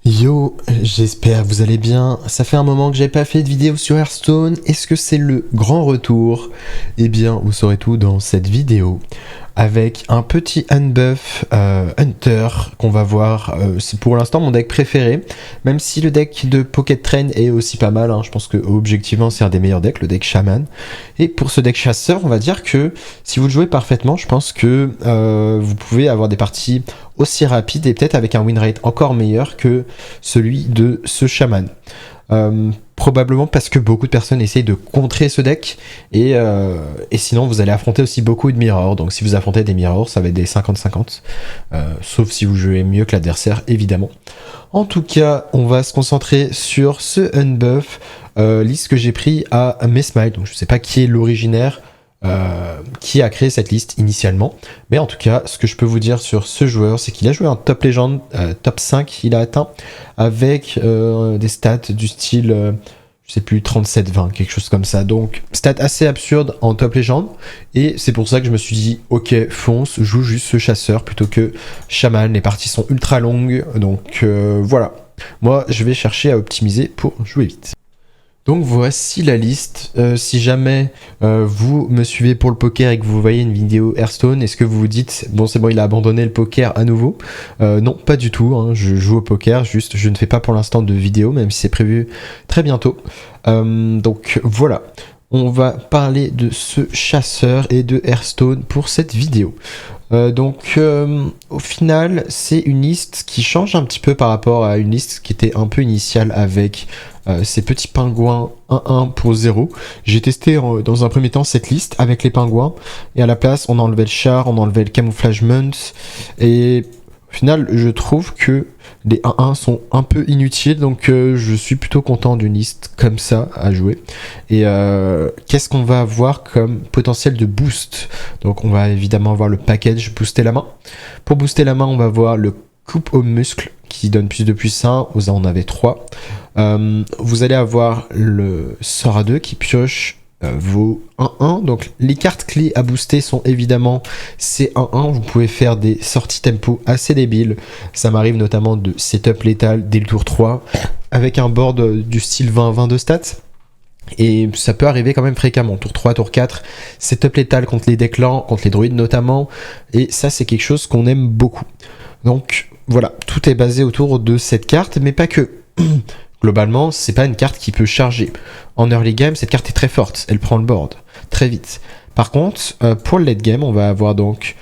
Yo, j'espère que vous allez bien. Ça fait un moment que j'ai pas fait de vidéo sur Hearthstone. Est-ce que c'est le grand retour? Eh bien, vous saurez tout dans cette vidéo. Avec un petit unbuff Hunter qu'on va voir. C'est pour l'instant mon deck préféré. Même si le deck de Pocket Train est aussi pas mal. Je pense que objectivement c'est un des meilleurs decks, le deck Shaman. Et pour ce deck chasseur, on va dire que si vous le jouez parfaitement, je pense que vous pouvez avoir des parties aussi rapides et peut-être avec un win rate encore meilleur que celui de ce Shaman. Probablement parce que beaucoup de personnes essayent de contrer ce deck et sinon vous allez affronter aussi beaucoup de mirrors. Donc si vous affrontez des mirrors, ça va être des 50-50, sauf si vous jouez mieux que l'adversaire évidemment. En tout cas, on va se concentrer sur ce unbuff, liste que j'ai pris à Mesmile. Donc je sais pas qui est l'originaire, qui a créé cette liste initialement, mais en tout cas ce que je peux vous dire sur ce joueur, c'est qu'il a joué un top legend, top 5 il a atteint, avec des stats du style je sais plus 37-20, quelque chose comme ça, donc stats assez absurdes en top legend, et c'est pour ça que je me suis dit ok fonce, joue juste ce chasseur plutôt que Shaman. Les parties sont ultra longues, donc voilà, moi je vais chercher à optimiser pour jouer vite. Donc voici la liste. Si jamais vous me suivez pour le poker et que vous voyez une vidéo Hearthstone, est-ce que vous vous dites bon c'est bon il a abandonné le poker à nouveau? Non, pas du tout, je joue au poker, juste je ne fais pas pour l'instant de vidéo, même si c'est prévu très bientôt. Donc voilà, on va parler de ce chasseur et de Hearthstone pour cette vidéo. Au final, c'est une liste qui change un petit peu par rapport à une liste qui était un peu initiale avec ces petits pingouins 1-1 pour 0. J'ai testé dans un premier temps cette liste avec les pingouins, et à la place on a enlevé le char, on a enlevé le camouflagement, et au final je trouve que les 1-1 sont un peu inutiles, donc je suis plutôt content d'une liste comme ça à jouer. Et qu'est-ce qu'on va avoir comme potentiel de boost? Donc on va évidemment avoir le package booster la main. Pour booster la main, on va avoir le coupe aux muscles qui donne plus de puissance, vous en avez 3. Vous allez avoir le sort à 2 qui pioche vos 1-1, donc les cartes clés à booster sont évidemment ces 1-1, vous pouvez faire des sorties tempo assez débiles, ça m'arrive notamment de setup létal dès le tour 3, avec un board du style 20-20 de stats, et ça peut arriver quand même fréquemment, tour 3, tour 4, setup létal contre les decks lents, contre les druides notamment, et ça c'est quelque chose qu'on aime beaucoup. Donc voilà, tout est basé autour de cette carte, mais pas que. Globalement, c'est pas une carte qui peut charger. En early game, cette carte est très forte, elle prend le board très vite. Par contre, pour le late game, on va avoir donc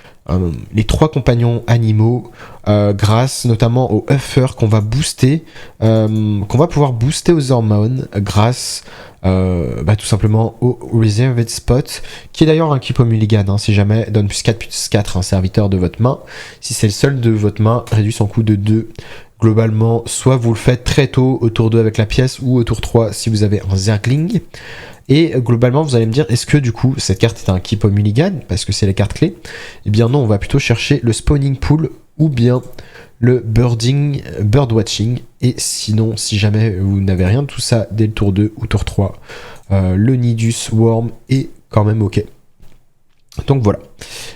les 3 compagnons animaux, grâce notamment au Uffer qu'on va booster, qu'on va pouvoir booster aux hormones grâce tout simplement au Reserved Spot, qui est d'ailleurs un keep au mulligan, si jamais donne plus 4, un serviteur de votre main. Si c'est le seul de votre main, réduit son coût de 2. Globalement, soit vous le faites très tôt au tour 2 avec la pièce, ou au tour 3 si vous avez un Zergling. Et globalement, vous allez me dire, est-ce que du coup, cette carte est un keep au mulligan, parce que c'est la carte clé? Eh bien non, on va plutôt chercher le spawning pool, ou bien le birdwatching. Et sinon, si jamais vous n'avez rien de tout ça dès le tour 2 ou tour 3, le Nidus Worm est quand même ok. Donc voilà.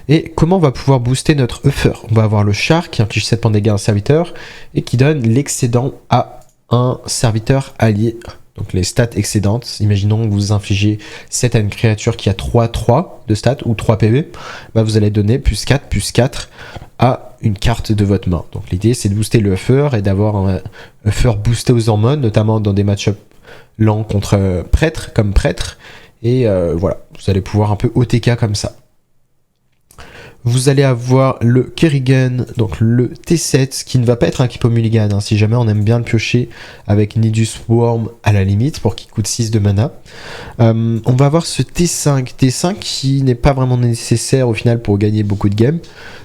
Et comment on va pouvoir booster notre Uffer? On va avoir le char qui inflige 7 points de dégâts à un serviteur et qui donne l'excédent à un serviteur allié. Donc les stats excédentes, imaginons que vous infligez 7 à une créature qui a 3 de stats ou 3 PV, vous allez donner plus 4 à une carte de votre main. Donc l'idée c'est de booster le Uffer et d'avoir un Uffer boosté aux hormones, notamment dans des match-ups lents contre prêtre, comme prêtre. Et voilà, vous allez pouvoir un peu OTK comme ça. Vous allez avoir le Kerrigan, donc le T7, qui ne va pas être un keep au mulligan, si jamais on aime bien le piocher avec Nidus Worm à la limite, pour qu'il coûte 6 de mana. On va avoir ce T5 qui n'est pas vraiment nécessaire au final pour gagner beaucoup de games,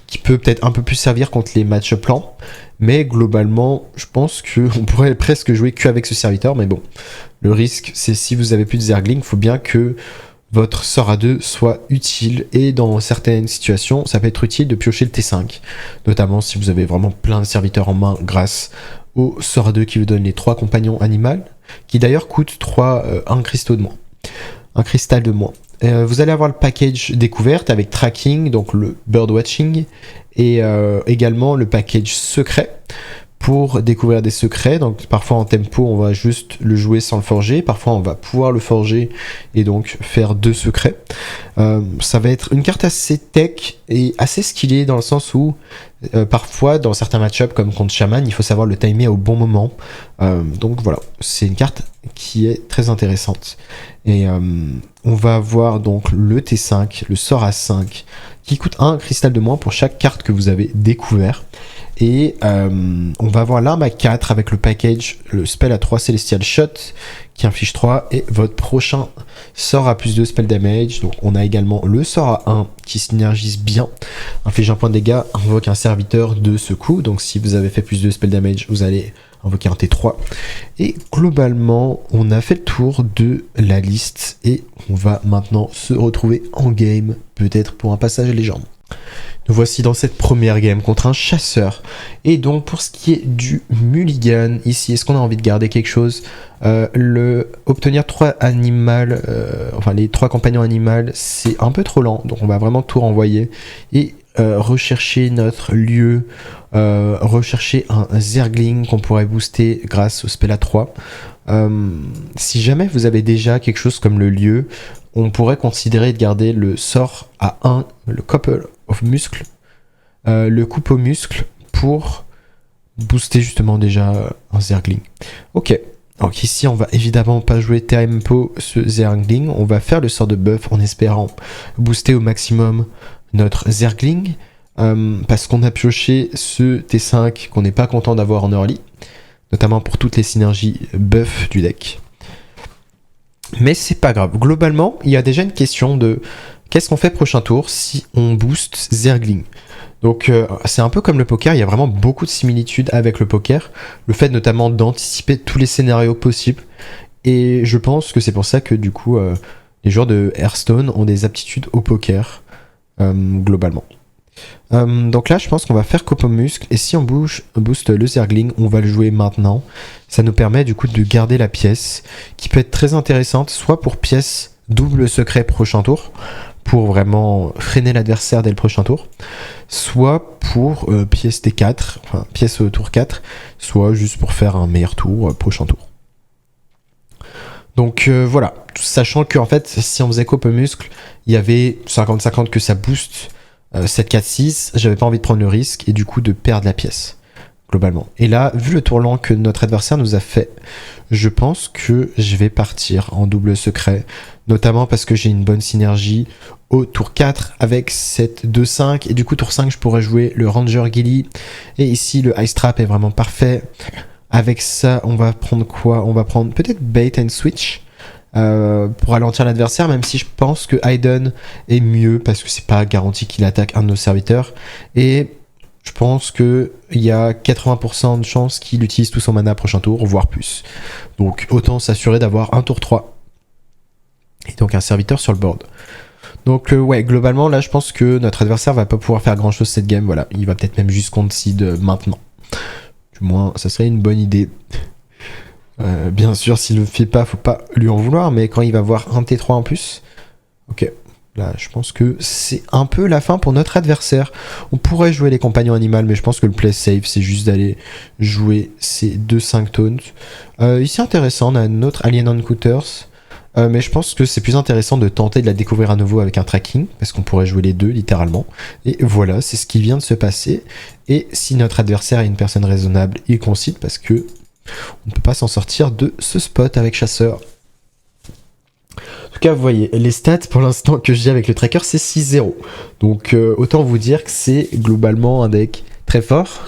qui peut peut-être un peu plus servir contre les match-up lents, mais globalement, je pense qu'on pourrait presque jouer qu'avec ce serviteur, mais bon, le risque, c'est si vous avez plus de Zergling, il faut bien que votre sort à 2 soit utile, et dans certaines situations ça peut être utile de piocher le T5, notamment si vous avez vraiment plein de serviteurs en main grâce au sort à 2 qui vous donne les 3 compagnons animaux, qui d'ailleurs coûtent 1 cristal de moins. Vous allez avoir le package découverte avec tracking, donc le birdwatching, et également le package secret pour découvrir des secrets. Donc parfois en tempo on va juste le jouer sans le forger, parfois on va pouvoir le forger et donc faire 2 secrets. Ça va être une carte assez tech et assez skillée dans le sens où parfois dans certains match-ups comme contre Shaman il faut savoir le timer au bon moment. Donc voilà, c'est une carte qui est très intéressante. Et on va avoir donc le T5, le sort à 5 qui coûte un cristal de moins pour chaque carte que vous avez découvert. Et on va avoir l'arme à 4 avec le package, le spell à 3 Celestial Shot qui inflige 3 et votre prochain sort à plus 2 spell damage. Donc on a également le sort à 1 qui synergise bien, inflige un point de dégâts, invoque un serviteur de ce coup. Donc si vous avez fait plus de spell damage, vous allez invoquer un T3. Et globalement, on a fait le tour de la liste et on va maintenant se retrouver en game, peut-être pour un passage légende. Nous voici dans cette première game contre un chasseur. Et donc pour ce qui est du mulligan, ici, est-ce qu'on a envie de garder quelque chose? Obtenir 3 animaux, enfin les 3 compagnons animaux, c'est un peu trop lent. Donc on va vraiment tout renvoyer. Et rechercher notre lieu, rechercher un Zergling qu'on pourrait booster grâce au spell à 3. Si jamais vous avez déjà quelque chose comme le lieu, on pourrait considérer de garder le sort à 1, le couple of muscles, le coupe aux muscles pour booster justement déjà un Zergling. Ok, donc ici on va évidemment pas jouer tempo ce Zergling, on va faire le sort de buff en espérant booster au maximum notre Zergling, parce qu'on a pioché ce T5 qu'on n'est pas content d'avoir en early, notamment pour toutes les synergies buff du deck. Mais c'est pas grave. Globalement, il y a déjà une question de qu'est-ce qu'on fait prochain tour si on booste Zergling. Donc c'est un peu comme le poker, il y a vraiment beaucoup de similitudes avec le poker. Le fait notamment d'anticiper tous les scénarios possibles. Et je pense que c'est pour ça que du coup, les joueurs de Hearthstone ont des aptitudes au poker, globalement. Donc là je pense qu'on va faire coupe aux muscles et si on booste le Zergling on va le jouer maintenant. Ça nous permet du coup de garder la pièce qui peut être très intéressante soit pour pièce double secret prochain tour pour vraiment freiner l'adversaire dès le prochain tour, soit pour pièce T4, enfin pièce au tour 4, soit juste pour faire un meilleur tour prochain tour. Donc voilà, sachant que en fait si on faisait coupe aux muscles il y avait 50-50 que ça booste 7-4-6, j'avais pas envie de prendre le risque et du coup de perdre la pièce, globalement. Et là, vu le tour lent que notre adversaire nous a fait, je pense que je vais partir en double secret, notamment parce que j'ai une bonne synergie au tour 4 avec cette 2-5, et du coup tour 5 je pourrais jouer le Ranger Gilly, et ici le Ice Trap est vraiment parfait. Avec ça, on va prendre quoi? On va prendre peut-être Bait and Switch, pour ralentir l'adversaire, même si je pense que Hayden est mieux parce que c'est pas garanti qu'il attaque un de nos serviteurs et je pense qu'il y a 80% de chances qu'il utilise tout son mana prochain tour, voire plus. Donc autant s'assurer d'avoir un tour 3 et donc un serviteur sur le board. Donc ouais, globalement là je pense que notre adversaire va pas pouvoir faire grand chose cette game, voilà, il va peut-être même juste concede maintenant. Du moins ça serait une bonne idée. Bien sûr, s'il le fait pas, faut pas lui en vouloir, mais quand il va voir un T3 en plus, ok, là je pense que c'est un peu la fin pour notre adversaire. On pourrait jouer les compagnons animaux, mais je pense que le play safe, c'est juste d'aller jouer ces 2-5 taunts. Ici intéressant, on a notre Alien Encounters, mais je pense que c'est plus intéressant de tenter de la découvrir à nouveau avec un tracking, parce qu'on pourrait jouer les deux littéralement. Et voilà, c'est ce qui vient de se passer. Et si notre adversaire est une personne raisonnable, il concede parce que on ne peut pas s'en sortir de ce spot avec chasseur. En tout cas, vous voyez, les stats pour l'instant que j'ai avec le tracker, c'est 6-0. Donc autant vous dire que c'est globalement un deck très fort.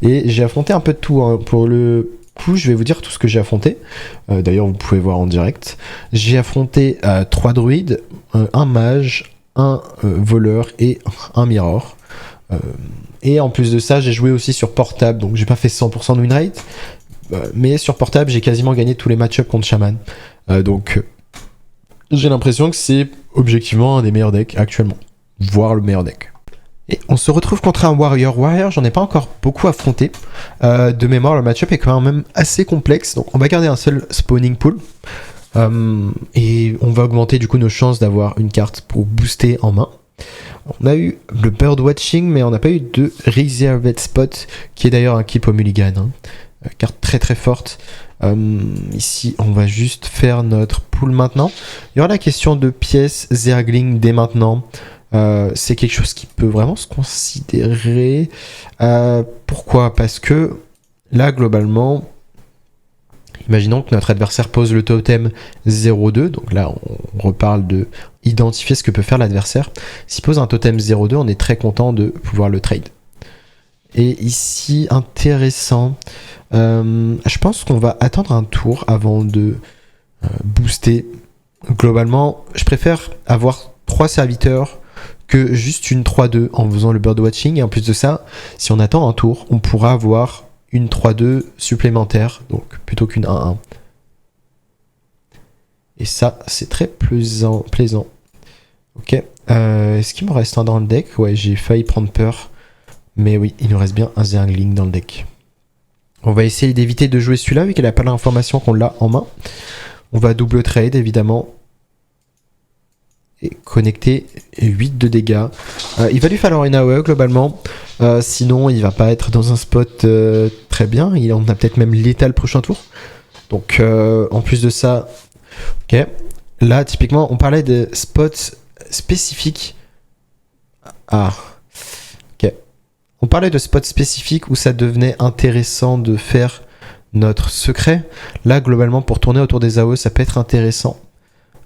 Et j'ai affronté un peu de tout. Hein. Pour le coup, je vais vous dire tout ce que j'ai affronté. D'ailleurs, vous pouvez voir en direct. J'ai affronté 3 druides, un mage, un voleur et un mirror. Et en plus de ça, j'ai joué aussi sur portable. Donc j'ai pas fait 100% de win rate. Mais sur portable, j'ai quasiment gagné tous les match-ups contre Shaman. Donc, j'ai l'impression que c'est objectivement un des meilleurs decks actuellement. Voire le meilleur deck. Et on se retrouve contre un Warrior. Warrior, j'en ai pas encore beaucoup affronté. De mémoire, le match-up est quand même assez complexe. Donc, on va garder un seul spawning pool. Et on va augmenter du coup nos chances d'avoir une carte pour booster en main. On a eu le Birdwatching, mais on n'a pas eu de Reserved Spot, qui est d'ailleurs un keep au mulligan. Hein. Carte très très forte. Ici, on va juste faire notre pool maintenant. Il y aura la question de pièces Zergling dès maintenant. C'est quelque chose qui peut vraiment se considérer. Pourquoi? Parce que là, globalement, imaginons que notre adversaire pose le totem 0-2. Donc là, on reparle de identifier ce que peut faire l'adversaire. S'il pose un totem 0-2, on est très content de pouvoir le trade. Et ici, intéressant. Je pense qu'on va attendre un tour avant de booster. Globalement, je préfère avoir 3 serviteurs que juste une 3-2 en faisant le birdwatching. Et en plus de ça, si on attend un tour, on pourra avoir une 3-2 supplémentaire, donc plutôt qu'une 1-1. Et ça, c'est très plaisant. Ok. Est-ce qu'il me reste un dans le deck? Ouais, j'ai failli prendre peur. Mais oui, il nous reste bien un Zergling dans le deck. On va essayer d'éviter de jouer celui-là, vu qu'il n'a pas l'information qu'on l'a en main. On va double trade, évidemment. Et connecter 8 de dégâts. Il va lui falloir une AOE, globalement. Sinon, il va pas être dans un spot très bien. On a peut-être même létal le prochain tour. Donc, en plus de ça... Ok. Là, typiquement, on parlait de spots spécifiques. Ah... On parlait de spots spécifiques où ça devenait intéressant de faire notre secret. Là, globalement, pour tourner autour des AOE, ça peut être intéressant.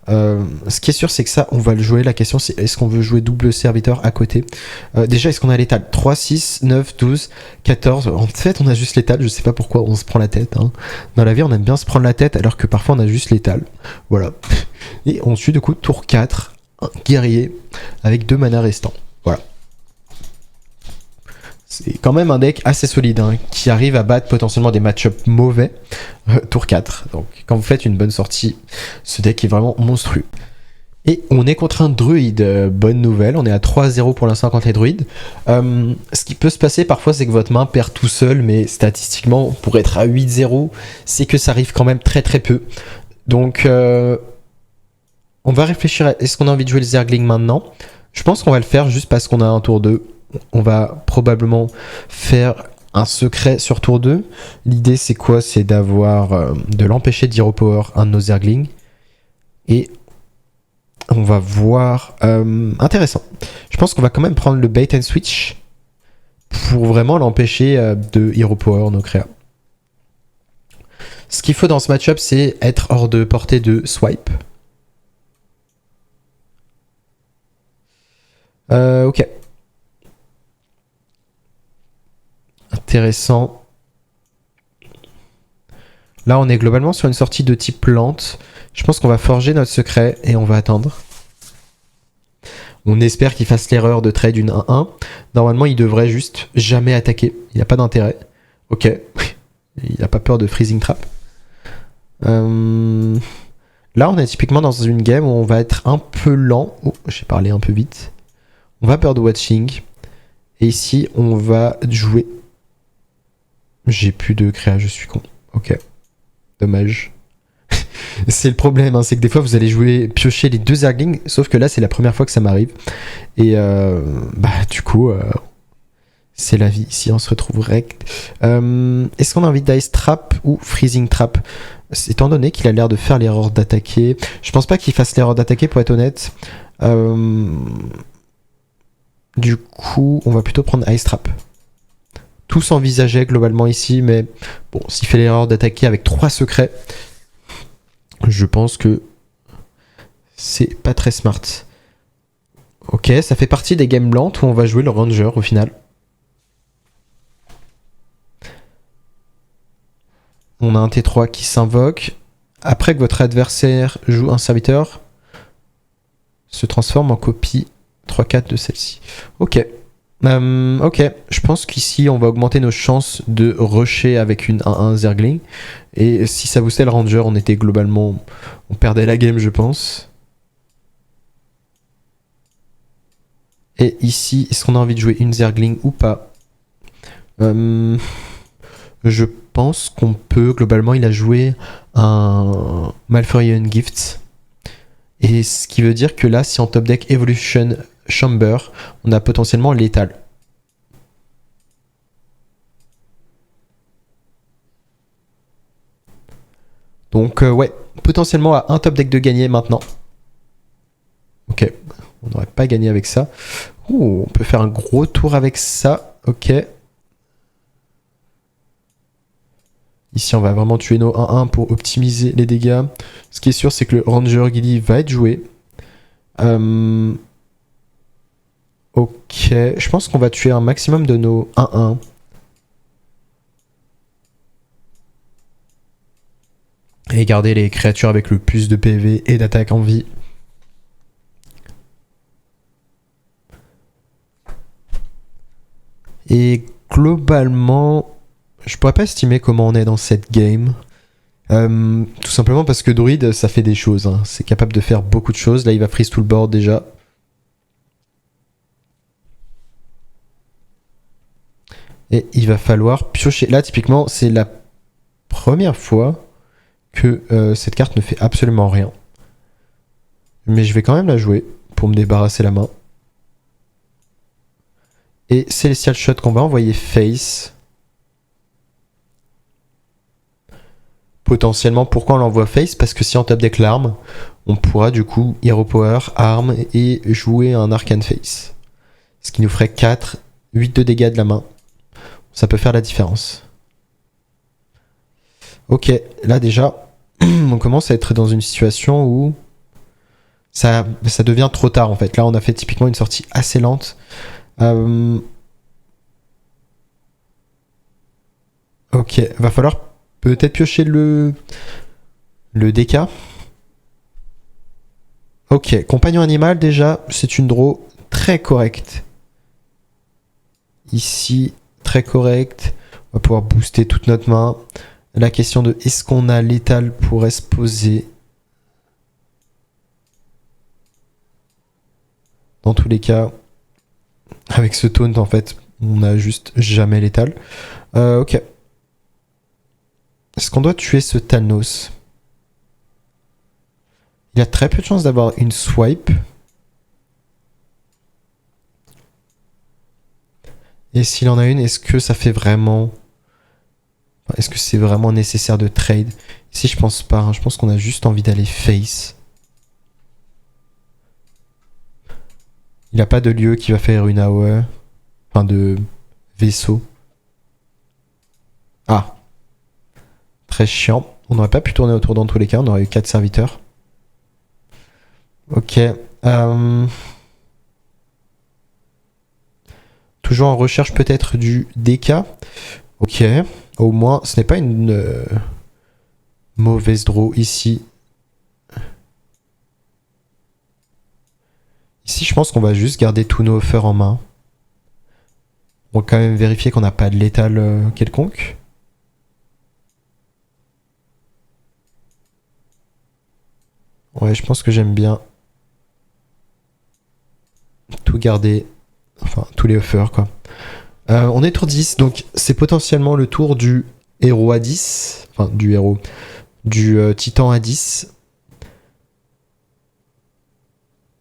Ce qui est sûr, c'est que ça, on va le jouer. La question, c'est est-ce qu'on veut jouer double serviteur à côté? Déjà, est-ce qu'on a l'étal? 3, 6, 9, 12, 14. En fait, on a juste l'étal. Je sais pas pourquoi on se prend la tête. Hein. Dans la vie, on aime bien se prendre la tête alors que parfois, on a juste l'étal. Voilà. Et on suit du coup tour 4, un guerrier avec 2 mana restants. Voilà. C'est quand même un deck assez solide, hein, qui arrive à battre potentiellement des match-ups mauvais, tour 4. Donc quand vous faites une bonne sortie, ce deck est vraiment monstrueux. Et on est contre un druide, bonne nouvelle, on est à 3-0 pour l'instant contre les druides. Ce qui peut se passer parfois, c'est que votre main perd tout seul, mais statistiquement, pour être à 8-0, c'est que ça arrive quand même très très peu. Donc on va réfléchir à est-ce qu'on a envie de jouer le Zergling maintenant. Je pense qu'on va le faire juste parce qu'on a un tour 2. On va probablement faire un secret sur tour 2. L'idée, c'est quoi? C'est d'avoir de l'empêcher d'Hero Power un de nos Zerglings. Et on va voir... intéressant. Je pense qu'on va quand même prendre le bait and switch pour vraiment l'empêcher de Hero Power nos créas. Ce qu'il faut dans ce match-up, c'est être hors de portée de swipe. Ok. Intéressant. Là, on est globalement sur une sortie de type plante. Je pense qu'on va forger notre secret et on va attendre. On espère qu'il fasse l'erreur de trade une 1-1. Normalement, il devrait juste jamais attaquer. Il n'y a pas d'intérêt. Ok. Il n'a pas peur de freezing trap. Là, on est typiquement dans une game où on va être un peu lent. Oh, j'ai parlé un peu vite. On va birdwatching. Et ici, on va jouer... J'ai plus de créa, je suis con. Ok. Dommage. C'est le problème, hein, c'est que des fois vous allez piocher les 2 Zerglings, sauf que là c'est la première fois que ça m'arrive. Et du coup, c'est la vie. Ici on se retrouve rect. Est-ce qu'on a envie d'ice trap ou freezing trap? Étant donné qu'il a l'air de faire l'erreur d'attaquer, je pense pas qu'il fasse l'erreur d'attaquer pour être honnête. Du coup, on va plutôt prendre ice trap. Tout s'envisageait globalement ici, mais bon, s'il fait l'erreur d'attaquer avec 3 secrets, je pense que c'est pas très smart. Ok, ça fait partie des games lentes où on va jouer le ranger au final. On a un T3 qui s'invoque. Après que votre adversaire joue un serviteur, se transforme en copie 3-4 de celle-ci. Ok. Ok, je pense qu'ici on va augmenter nos chances de rusher avec une 1-1 Zergling. Et si ça boostait le Ranger, on était globalement... On perdait la game, je pense. Et ici, est-ce qu'on a envie de jouer une Zergling ou pas? Je pense qu'on peut. Globalement, il a joué un Malfurion Gift. Et ce qui veut dire que là, si en top deck Evolution Chamber, on a potentiellement létal. Donc ouais, potentiellement à un top deck de gagner maintenant. Ok, on n'aurait pas gagné avec ça. Ouh, on peut faire un gros tour avec ça. Ok. Ici, on va vraiment tuer nos 1-1 pour optimiser les dégâts. Ce qui est sûr, c'est que le Ranger Gilly va être joué. Ok, je pense qu'on va tuer un maximum de nos 1-1. Et garder les créatures avec le plus de PV et d'attaque en vie. Et globalement, je pourrais pas estimer comment on est dans cette game. Tout simplement parce que Druid, ça fait des choses. Hein. C'est capable de faire beaucoup de choses. Là, il va freeze tout le board déjà. Et il va falloir piocher. Là, typiquement, c'est la première fois que cette carte ne fait absolument rien. Mais je vais quand même la jouer pour me débarrasser la main. Et Celestial Shot qu'on va envoyer face. Potentiellement, pourquoi on l'envoie face? Parce que si on top deck l'arme, on pourra du coup Hero Power, arme et jouer un Arcane Face. Ce qui nous ferait 4, 8 de dégâts de la main. Ça peut faire la différence. Ok, là déjà, on commence à être dans une situation où ça devient trop tard en fait. Là, on a fait typiquement une sortie assez lente. Ok, va falloir peut-être piocher le DK. Ok, compagnon animal déjà, c'est une draw très correcte. Ici, très correcte. On va pouvoir booster toute notre main. La question de est-ce qu'on a létal pourrait se poser. Dans tous les cas, avec ce taunt en fait, on a juste jamais létal. Ok. Est-ce qu'on doit tuer ce Thanos? Il y a très peu de chances d'avoir une swipe. Et s'il en a une, est-ce que ça fait vraiment... Est-ce que c'est vraiment nécessaire de trade? Ici, je pense pas. Hein. Je pense qu'on a juste envie d'aller face. Il n'a pas de lieu qui va faire une AOE. Enfin, de vaisseau. Ah. Très chiant. On n'aurait pas pu tourner autour dans tous les cas. On aurait eu 4 serviteurs. Ok. Toujours en recherche peut-être du DK. Ok. Au moins, ce n'est pas une mauvaise draw ici. Ici, je pense qu'on va juste garder tous nos offers en main. On va quand même vérifier qu'on n'a pas de létal quelconque. Ouais, je pense que j'aime bien tout garder. Enfin, tous les offers, quoi. On est tour 10, donc c'est potentiellement le tour du héros à 10. Enfin, du héros. Du titan à 10.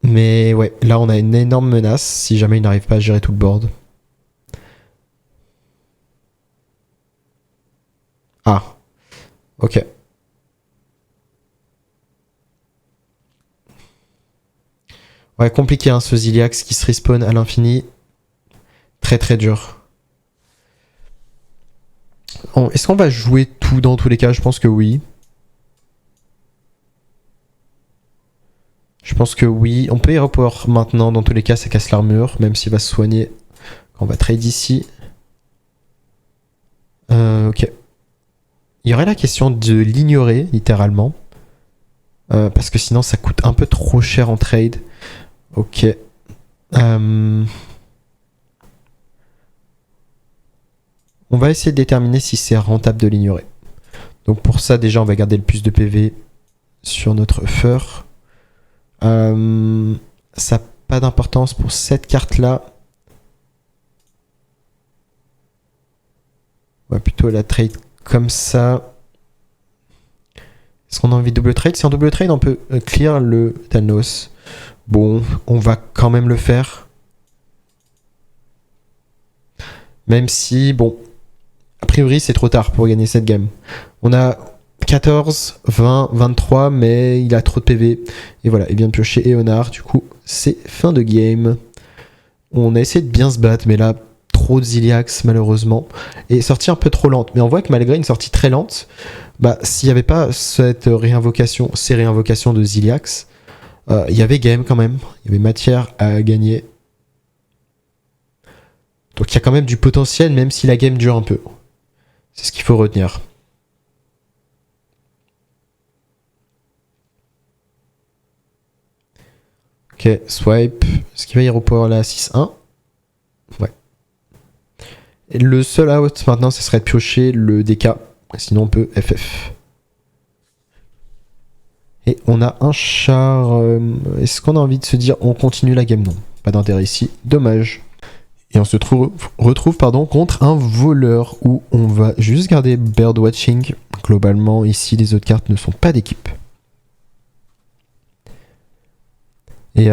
Mais ouais, là on a une énorme menace si jamais il n'arrive pas à gérer tout le board. Ah. Ok. Ouais, compliqué hein, ce Ziliax qui se respawn à l'infini. Très très dur. Est-ce qu'on va jouer tout dans tous les cas? Je pense que oui. Je pense que oui. On peut y report maintenant. Dans tous les cas, ça casse l'armure. Même s'il va se soigner. On va trade ici. Ok. Il y aurait la question de l'ignorer, littéralement. Parce que sinon, ça coûte un peu trop cher en trade. Ok. On va essayer de déterminer si c'est rentable de l'ignorer. Donc pour ça, déjà, on va garder le plus de PV sur notre fur. Ça n'a pas d'importance pour cette carte-là. On va plutôt la trade comme ça. Est-ce qu'on a envie de double trade? Si on double trade, on peut clear le Thanos. Bon, on va quand même le faire. Même si, bon, a priori c'est trop tard pour gagner cette game. On a 14, 20, 23, mais il a trop de PV. Et voilà, il vient de piocher Eonar, du coup c'est fin de game. On a essayé de bien se battre, mais là, trop de Ziliax malheureusement. Et sortie un peu trop lente. Mais on voit que malgré une sortie très lente, bah, s'il n'y avait pas cette réinvocation, ces réinvocations de Ziliax, il y avait game quand même. Il y avait matière à gagner. Donc il y a quand même du potentiel, même si la game dure un peu. C'est ce qu'il faut retenir. Ok, swipe. Est-ce qu'il va y repower la 6-1 ? Ouais. Et le seul out maintenant, ce serait de piocher le DK. Sinon, on peut FF. Et on a un char. Est-ce qu'on a envie de se dire on continue la game ? Non. Pas d'intérêt ici. Dommage. Et on se retrouve contre un voleur où on va juste garder Birdwatching. Globalement, ici, les autres cartes ne sont pas d'équipe. Et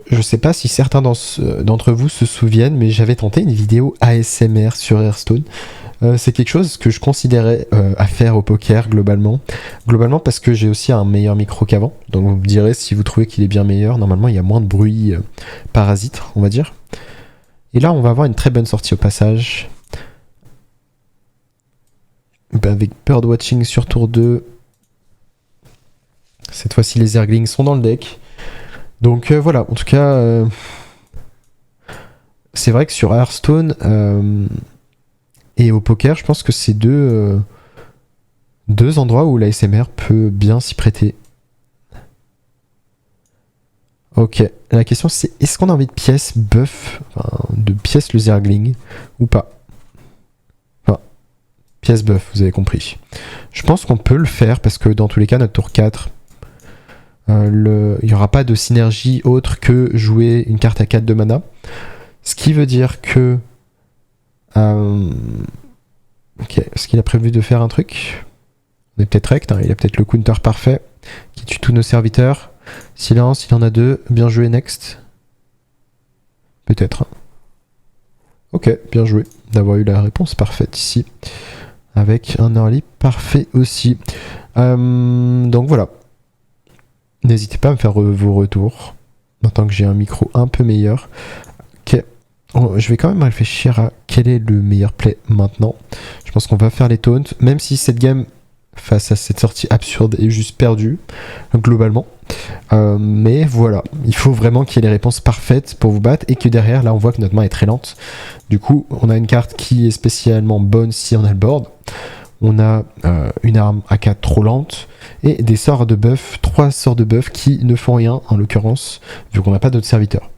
je sais pas si certains d'entre vous se souviennent, mais j'avais tenté une vidéo ASMR sur Hearthstone. C'est quelque chose que je considérais à faire au poker globalement. Globalement parce que j'ai aussi un meilleur micro qu'avant. Donc vous me direz si vous trouvez qu'il est bien meilleur. Normalement il y a moins de bruit parasite, on va dire. Et là on va avoir une très bonne sortie au passage. Avec Birdwatching sur tour 2. Cette fois-ci les Zerglings sont dans le deck. Donc voilà, en tout cas, c'est vrai que sur Hearthstone et au poker, je pense que c'est deux endroits où l'ASMR peut bien s'y prêter. Ok, la question c'est est-ce qu'on a envie de pièces buff, de pièces le Zergling ou pas ? Enfin, pièces buff, vous avez compris. Je pense qu'on peut le faire parce que dans tous les cas, notre tour 4, il n'y aura pas de synergie autre que jouer une carte à 4 de mana. Ce qui veut dire que... ok, est-ce qu'il a prévu de faire un truc ? On est peut-être rect, hein, il a peut-être le counter parfait qui tue tous nos serviteurs. Silence, il en a 2. Bien joué, next. Peut-être. Ok, bien joué d'avoir eu la réponse parfaite ici. Avec un early parfait aussi. Donc voilà. N'hésitez pas à me faire vos retours. Maintenant que j'ai un micro un peu meilleur. Ok. Je vais quand même réfléchir à quel est le meilleur play maintenant. Je pense qu'on va faire les taunts. Même si cette game, face à cette sortie absurde, est juste perdue. Globalement. Mais voilà. Il faut vraiment qu'il y ait les réponses parfaites pour vous battre. Et que derrière, là, on voit que notre main est très lente. Du coup, on a une carte qui est spécialement bonne si on a le board. On a une arme à 4 trop lente et des sorts de buff, 3 sorts de buff qui ne font rien en l'occurrence, vu qu'on n'a pas d'autres serviteurs.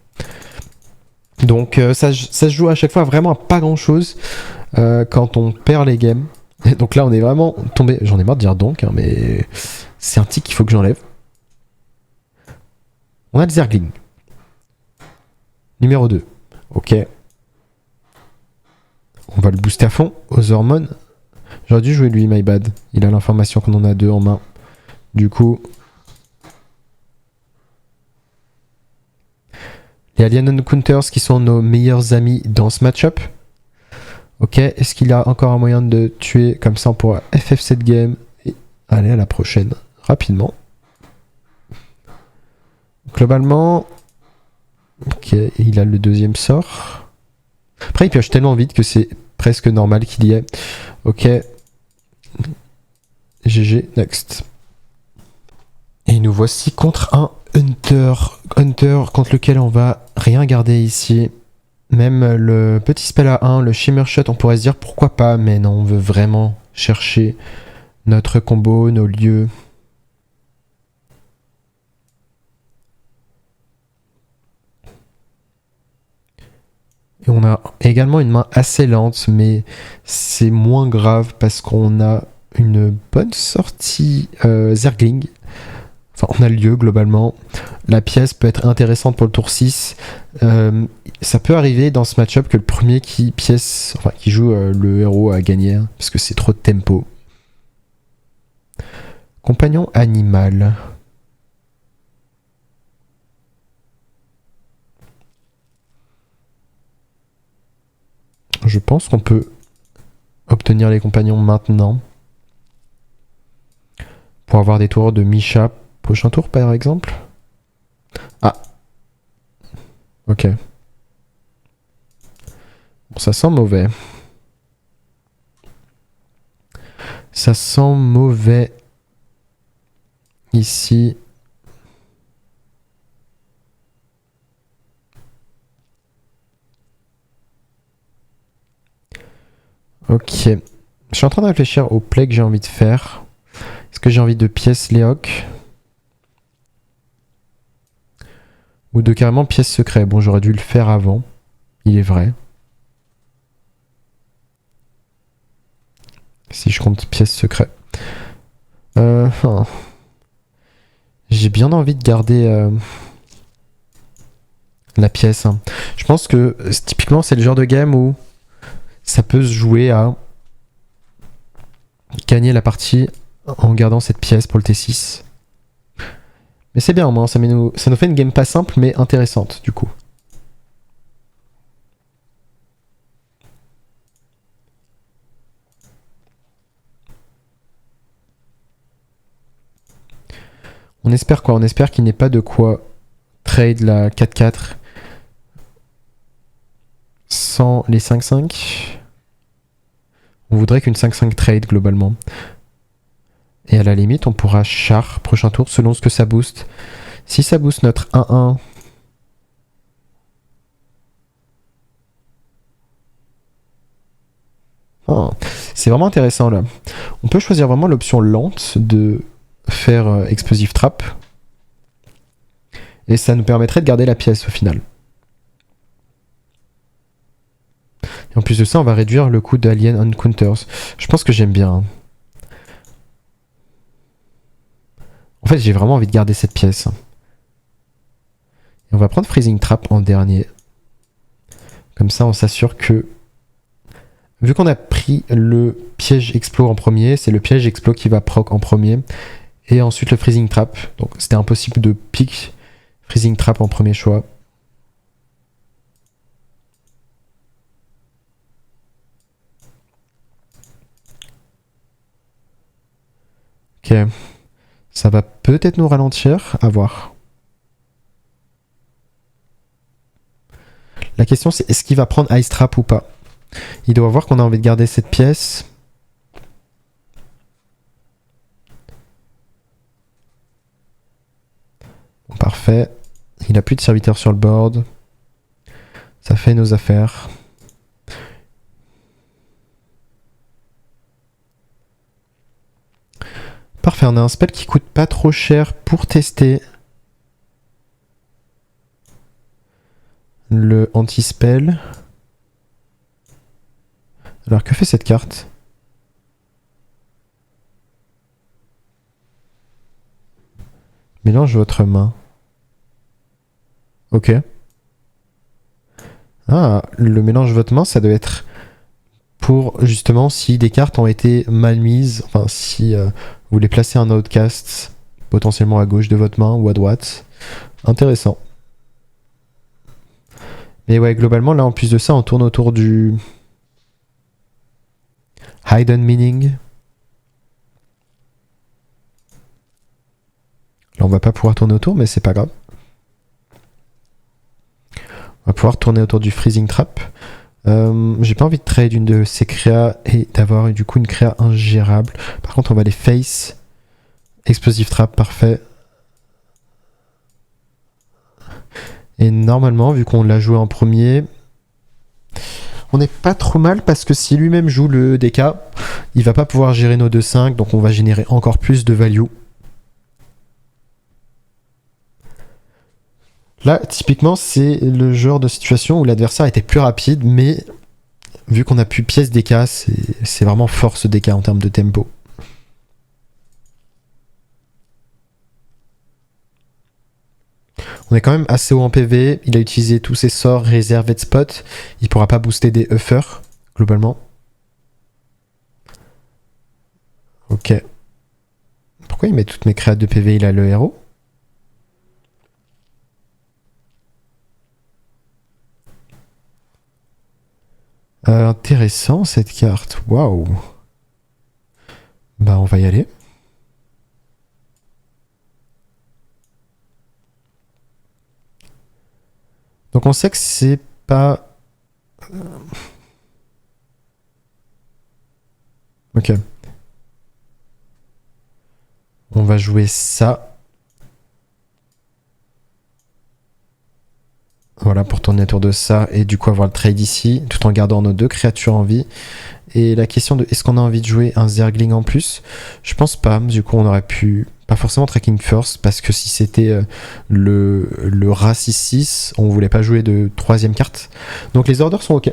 Donc ça se joue à chaque fois vraiment à pas grand chose quand on perd les games. Et donc là on est vraiment tombé, j'en ai marre de dire donc, hein, mais c'est un tic qu'il faut que j'enlève. On a le Zergling. Numéro 2. Ok. On va le booster à fond aux hormones. J'aurais dû jouer lui, my bad. Il a l'information qu'on en a 2 en main. Du coup... Les Alien Counters qui sont nos meilleurs amis dans ce match-up. Ok, est-ce qu'il a encore un moyen de tuer comme ça on pourra FF cette game et aller à la prochaine rapidement. Globalement... Ok, il a le deuxième sort. Après il pioche tellement vite que c'est presque normal qu'il y ait. Ok. GG, next. Et nous voici contre un Hunter contre lequel on va rien garder ici. Même le petit spell à 1, le Shimmer Shot, on pourrait se dire pourquoi pas, mais non, on veut vraiment chercher notre combo, nos lieux. Et on a également une main assez lente, mais c'est moins grave parce qu'on a une bonne sortie Zergling. Enfin, on a le lieu globalement. La pièce peut être intéressante pour le tour 6. Ça peut arriver dans ce match-up que le premier qui joue le héros a gagné, hein, parce que c'est trop de tempo. Compagnon animal. je pense qu'on peut obtenir les compagnons maintenant. Pour avoir des tours de Misha prochain tour par exemple. Ah. Ok. Bon, ça sent mauvais. Ça sent mauvais ici. Ok. Je suis en train de réfléchir au play que j'ai envie de faire. Est-ce que j'ai envie de pièce Léoc ou de carrément pièce secret? Bon, j'aurais dû le faire avant. Il est vrai. Si je compte pièce secret. J'ai bien envie de garder la pièce. Hein. Je pense que typiquement c'est le genre de game où ça peut se jouer à gagner la partie en gardant cette pièce pour le T6. Mais c'est bien, ça nous fait une game pas simple mais intéressante du coup. On espère quoi? On espère qu'il n'ait pas de quoi trade la 4-4 sans les 5-5. On voudrait qu'une 5-5 trade globalement. Et à la limite, on pourra char prochain tour selon ce que ça booste. Si ça booste notre 1-1... Oh, c'est vraiment intéressant là. On peut choisir vraiment l'option lente de faire Explosive Trap. Et ça nous permettrait de garder la pièce au final. Et en plus de ça, on va réduire le coût d'Alien Encounters. Je pense que j'aime bien. En fait, j'ai vraiment envie de garder cette pièce. Et on va prendre Freezing Trap en dernier. Comme ça, on s'assure que... Vu qu'on a pris le piège Explo en premier, c'est le piège Explo qui va proc en premier. Et ensuite le Freezing Trap. Donc c'était impossible de pick Freezing Trap en premier choix. Ok. Ça va peut-être nous ralentir. À voir. La question c'est est-ce qu'il va prendre Ice Trap ou pas? Il doit voir qu'on a envie de garder cette pièce. Bon, parfait. Il a plus de serviteurs sur le board. Ça fait nos affaires. Parfait, on a un spell qui coûte pas trop cher pour tester. Le anti-spell. Alors que fait cette carte? Mélange votre main. Ok. Ah, le mélange votre main, ça doit être pour justement si des cartes ont été mal mises. Enfin, si vous voulez placer un outcast potentiellement à gauche de votre main ou à droite. Intéressant. Mais ouais, globalement, là, en plus de ça, on tourne autour du Hidden Meaning. Là, on va pas pouvoir tourner autour, mais c'est pas grave. On va pouvoir tourner autour du Freezing Trap. J'ai pas envie de trade une de ces créas et d'avoir du coup une créa ingérable. Par contre, on va les face. Explosive Trap, parfait. Et normalement, vu qu'on l'a joué en premier, on n'est pas trop mal parce que si lui-même joue le DK, il va pas pouvoir gérer nos 2-5, donc on va générer encore plus de value. Là, typiquement, c'est le genre de situation où l'adversaire était plus rapide, mais vu qu'on a pu pièce DK, c'est vraiment fort ce DK en termes de tempo. On est quand même assez haut en PV, il a utilisé tous ses sorts réservés de spot, il pourra pas booster des Uffers, globalement. Ok. Pourquoi il met toutes mes créates de PV, il a le héros? Intéressant cette carte, waouh. Bah on va y aller. Donc on sait que c'est pas... Ok. On va jouer ça. Voilà, pour tourner autour de ça et du coup avoir le trade ici, tout en gardant nos deux créatures en vie. Et la question de est-ce qu'on a envie de jouer un Zergling en plus? Je pense pas, du coup on aurait pu... Pas forcément tracking first, parce que si c'était le rat 6-6, on voulait pas jouer de troisième carte. Donc les orders sont ok.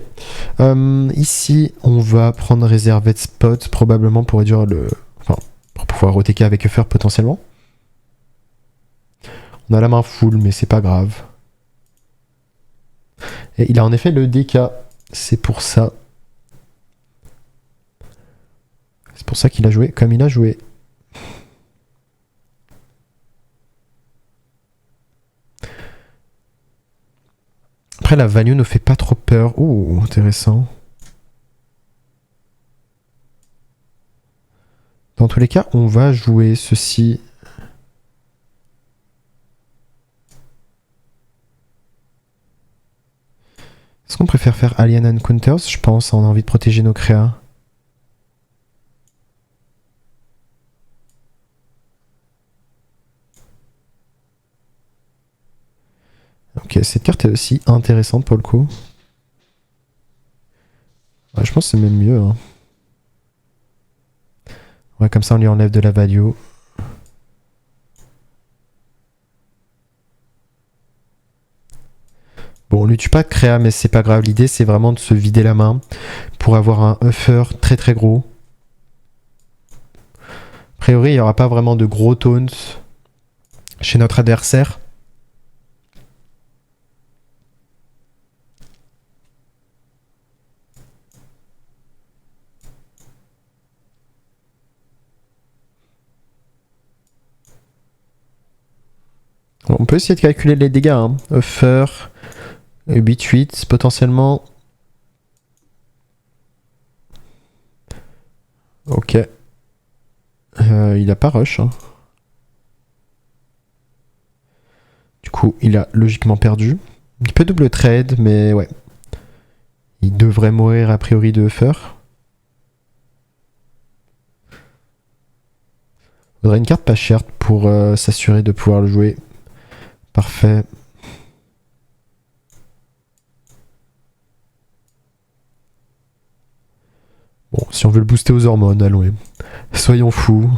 Ici, on va prendre réservé de spot, probablement pour réduire le... Enfin, pour pouvoir OTK avec Uffer potentiellement. On a la main full, mais c'est pas grave. Et il a en effet le DK, c'est pour ça. C'est pour ça qu'il a joué comme il a joué. Après, la value ne fait pas trop peur. Ouh, intéressant. Dans tous les cas, on va jouer ceci. Est-ce qu'on préfère faire Alien Encounters? Je pense, on a envie de protéger nos créas. Ok, cette carte est aussi intéressante pour le coup. Ouais, je pense que c'est même mieux. Hein. Ouais, comme ça on lui enlève de la value. Bon, on lui tue pas de créa, mais c'est pas grave. L'idée, c'est vraiment de se vider la main pour avoir un Uffer très très gros. A priori, il n'y aura pas vraiment de gros taunts chez notre adversaire. On peut essayer de calculer les dégâts. Hein. Uffer, 8-8 potentiellement. Ok. Il a pas rush. Hein. Du coup, il a logiquement perdu. Il peut double trade, mais ouais. Il devrait mourir a priori de Uffer. Il faudrait une carte pas chère pour s'assurer de pouvoir le jouer. Parfait. Bon, si on veut le booster aux hormones, allons. Soyons fous.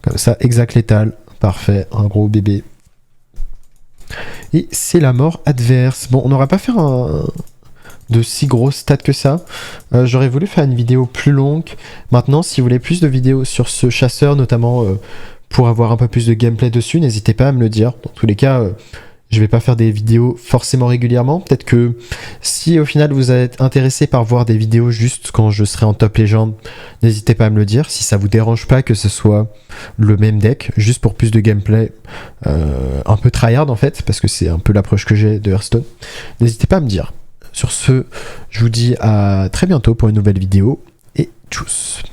Comme ça, exact létal. Parfait, un gros bébé. Et c'est la mort adverse. Bon, on n'aura pas fait de si gros stats que ça. J'aurais voulu faire une vidéo plus longue. Maintenant, si vous voulez plus de vidéos sur ce chasseur, notamment pour avoir un peu plus de gameplay dessus, n'hésitez pas à me le dire. Dans tous les cas, je vais pas faire des vidéos forcément régulièrement. Peut-être que si au final vous êtes intéressé par voir des vidéos juste quand je serai en top légende, n'hésitez pas à me le dire. Si ça vous dérange pas que ce soit le même deck, juste pour plus de gameplay, un peu tryhard en fait, parce que c'est un peu l'approche que j'ai de Hearthstone, n'hésitez pas à me dire. Sur ce, je vous dis à très bientôt pour une nouvelle vidéo et tchuss.